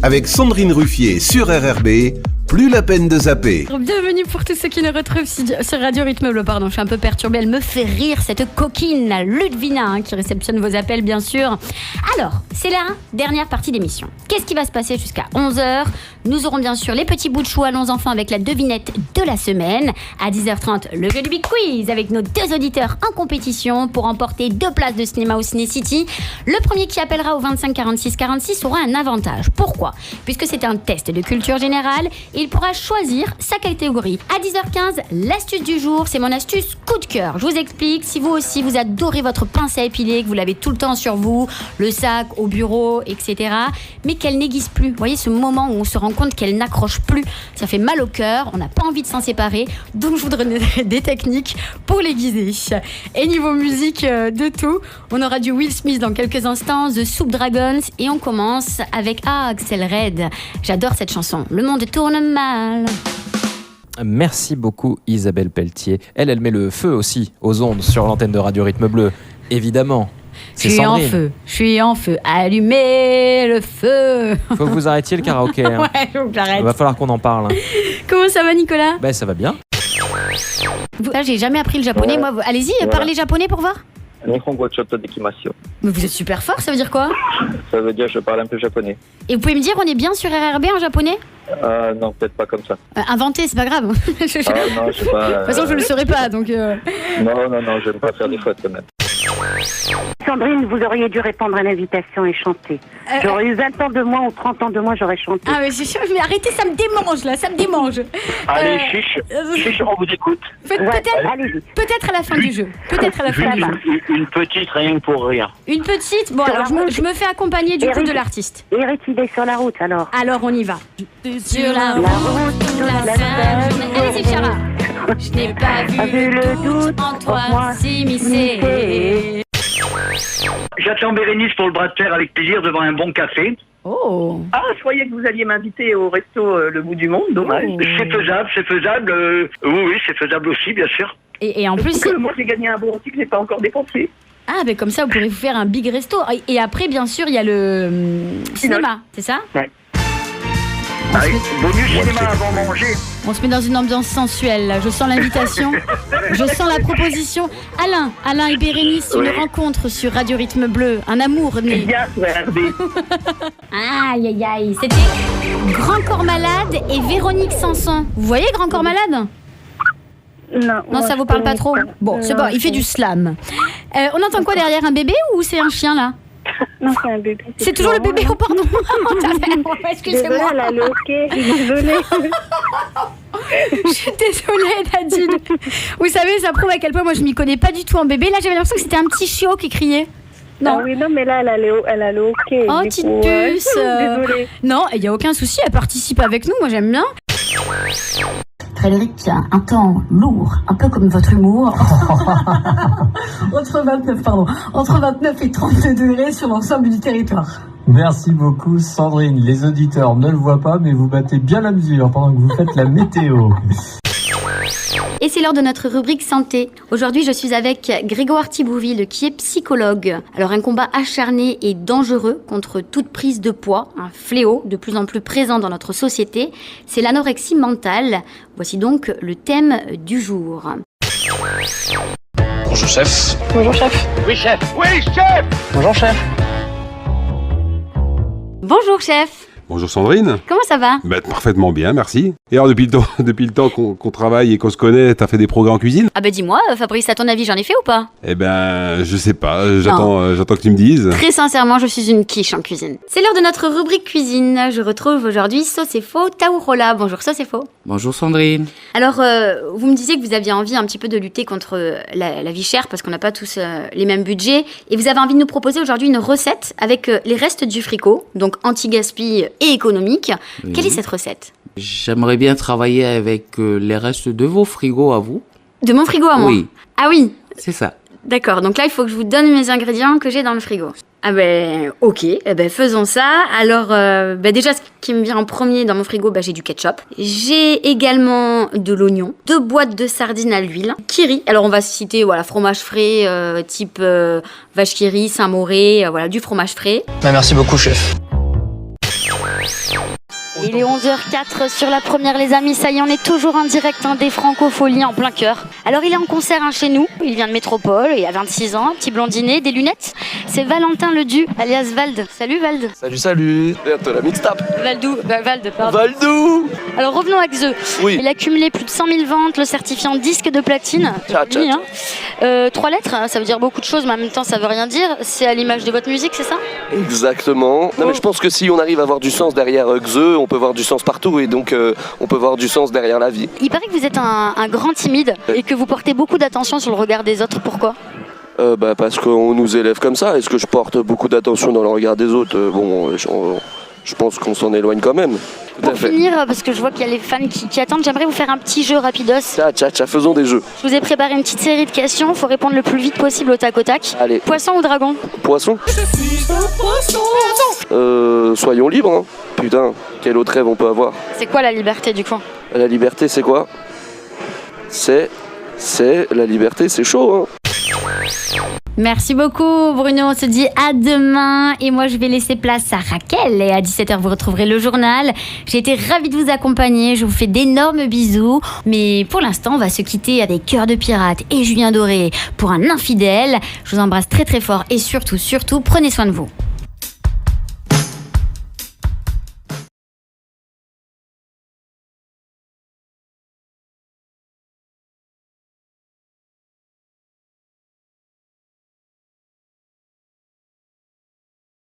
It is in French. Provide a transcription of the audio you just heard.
avec Sandrine Ruffier sur RRB. Plus la peine de zapper. Bienvenue pour tous ceux qui nous retrouvent sur Radio Rythme Bleu. Pardon, je suis un peu perturbée. Elle me fait rire, cette coquine, la Ludvina, qui réceptionne vos appels, bien sûr. Alors, c'est la dernière partie d'émission. Qu'est-ce qui va se passer jusqu'à 11h? Nous aurons bien sûr les petits bouts de chou, allons enfants avec la devinette de la semaine. À 10h30, le jeu du Big Quiz avec nos 2 auditeurs en compétition pour emporter 2 places de cinéma au Ciné City. Le premier qui appellera au 25 46 46 aura un avantage. Pourquoi? Puisque c'est un test de culture générale, il pourra choisir sa catégorie. À 10h15, l'astuce du jour, c'est mon astuce coup de cœur. Je vous explique, si vous aussi vous adorez votre pince à épiler, que vous l'avez tout le temps sur vous, le sac, au bureau, etc., mais qu'elle n'aiguise plus. Vous voyez ce moment où on se rend compte qu'elle n'accroche plus. Ça fait mal au cœur, on n'a pas envie de s'en séparer, donc je vous donnerai des techniques pour l'aiguiser. Et niveau musique, de tout, on aura du Will Smith dans quelques instants, The Soup Dragons, et on commence avec Axel Red. J'adore cette chanson. Le monde tourne mal. Merci beaucoup Isabelle Pelletier. Elle met le feu aussi aux ondes sur l'antenne de Radio Rythme Bleu, évidemment. Je suis en feu, allumez le feu. Faut que vous arrêtiez le karaoké. Hein. Ouais, faut que j'arrête. Il va falloir qu'on en parle. Hein. Comment ça va, Nicolas? Ça va bien. Là, j'ai jamais appris le japonais. Moi, allez-y, parlez japonais pour voir. Nihongo chotto dekimasu. Mais vous êtes super fort, ça veut dire quoi? Ça veut dire je parle un peu japonais. Et vous pouvez me dire, on est bien sur RRB en japonais? Non, peut-être pas comme ça. Inventé, c'est pas grave. Non, je sais pas. De toute façon, je le saurais pas, donc... Non, j'aime pas faire des fautes quand même. Sandrine, vous auriez dû répondre à l'invitation et chanter. J'aurais eu 20 ans de moins ou 30 ans de moins, j'aurais chanté. Ah, mais arrêtez, ça me démange, là, ça me démange. Allez, chiche, on vous écoute. Peut-être à la fin du jeu. Peut-être à la fin du jeu. Une petite, rien que pour rire. Une petite? Bon, alors je me fais accompagner du coup de l'artiste. Hérétidé sur la route, alors. Alors, on y va. Sur la route, sur la scène. Allez-y, Chara. Je n'ai pas vu le doute en toi s'immiscer. J'attends Bérénice pour le bras de fer avec plaisir devant un bon café. Oh. Ah, je croyais que vous alliez m'inviter au resto Le Bout du Monde, dommage. Oh. C'est faisable. Oui, c'est faisable aussi, bien sûr. Et en plus... moi, j'ai gagné un bon aussi que j'ai pas encore dépensé. Ah, ben comme ça, vous pourrez vous faire un big resto. Et après, bien sûr, il y a le cinéma, c'est ça? Ouais. Bonus cinéma avant manger. On se met dans une ambiance sensuelle, là. Je sens l'invitation, je sens la proposition. Alain et Bérénice, une rencontre sur Radio Rythme Bleu, un amour né. Bien, Aïe. C'était Grand Corps Malade et Véronique Sanson. Vous voyez Grand Corps Malade? Non, ça vous parle pas trop? Bon, c'est bon, il fait du slam. On entend quoi derrière, un bébé ou c'est un chien, là? Non, c'est un bébé. C'est toujours le bébé, oh pardon. Excusez-moi. Elle a le hockey, désolée. Je suis désolée, Nadine. Vous savez, ça prouve à quel point moi je m'y connais pas du tout en bébé. Là, j'avais l'impression que c'était un petit chiot qui criait. Non. Ah oui, non, mais là, elle a le hockey. Oh, petite puce. Désolée. Non, il n'y a aucun souci, elle participe avec nous, moi j'aime bien. Frédéric, un temps lourd, un peu comme votre humour. Entre 29 et 32 degrés sur l'ensemble du territoire. Merci beaucoup Sandrine. Les auditeurs ne le voient pas, mais vous battez bien la mesure pendant que vous faites la météo. Et c'est l'heure de notre rubrique santé. Aujourd'hui, je suis avec Grégoire Thibouville, qui est psychologue. Alors, un combat acharné et dangereux contre toute prise de poids, un fléau de plus en plus présent dans notre société, c'est l'anorexie mentale. Voici donc le thème du jour. Bonjour chef. Bonjour chef. Oui chef. Oui chef. Bonjour chef. Bonjour chef. Bonjour Sandrine. Comment ça va? Parfaitement bien, merci. Et alors depuis le temps qu'on travaille et qu'on se connaît, t'as fait des progrès en cuisine? Ah dis-moi, Fabrice, à ton avis, j'en ai fait ou pas? Je sais pas, j'attends que tu me dises. Très sincèrement, je suis une quiche en cuisine. C'est l'heure de notre rubrique cuisine. Je retrouve aujourd'hui Sauce et Faux Taourola. Bonjour Sauce et Faux. Bonjour Sandrine. Alors, vous me disiez que vous aviez envie un petit peu de lutter contre la vie chère parce qu'on n'a pas tous les mêmes budgets. Et vous avez envie de nous proposer aujourd'hui une recette avec les restes du frigo, donc anti-gaspi et économique. Oui. Quelle est cette recette? J'aimerais bien travailler avec les restes de vos frigos à vous. De mon frigo à moi? Oui. Ah oui. C'est ça. D'accord, donc là il faut que je vous donne mes ingrédients que j'ai dans le frigo. Ah ok, faisons ça. Alors déjà ce qui me vient en premier dans mon frigo, j'ai du ketchup. J'ai également de l'oignon, 2 boîtes de sardines à l'huile, kiri. Alors on va citer fromage frais type vache qui rit, Saint-Mauré, du fromage frais. Merci beaucoup chef. Il est 11h04 sur la première, les amis. Ça y est, on est toujours en direct des Francopholies en plein cœur. Alors, il est en concert chez nous. Il vient de Métropole, il a 26 ans, petit blondinet, des lunettes. C'est Valentin Ledu, alias Vald. Salut Vald. Salut. Bientôt la mixtape. Vald, pardon. Valdou. Alors, revenons à Xe. Oui. Il a cumulé plus de 100 000 ventes, le certifiant disque de platine. Oui, hein. 3 lettres, ça veut dire beaucoup de choses, mais en même temps, ça veut rien dire. C'est à l'image de votre musique, c'est ça? Exactement. Non, mais je pense que si on arrive à avoir du sens derrière Xe, on peut voir du sens partout et donc on peut voir du sens derrière la vie. Il paraît que vous êtes un grand timide et que vous portez beaucoup d'attention sur le regard des autres. Pourquoi? Parce qu'on nous élève comme ça. Est-ce que je porte beaucoup d'attention dans le regard des autres? Je pense qu'on s'en éloigne quand même. Pour finir, parce que je vois qu'il y a les fans qui attendent, j'aimerais vous faire un petit jeu rapidos. Tcha, faisons des jeux. Je vous ai préparé une petite série de questions, il faut répondre le plus vite possible au tac au tac. Allez. Poisson ou dragon? Poisson. Soyons libres, hein. Putain, quel autre rêve on peut avoir? C'est quoi la liberté du coup? La liberté, c'est quoi? C'est la liberté, c'est chaud, hein. Merci beaucoup Bruno, on se dit à demain et moi je vais laisser place à Raquel et à 17h vous retrouverez le journal. J'ai été ravie de vous accompagner, je vous fais d'énormes bisous, mais pour l'instant on va se quitter avec Cœur de Pirate et Julien Doré pour un infidèle. Je vous embrasse très très fort et surtout prenez soin de vous.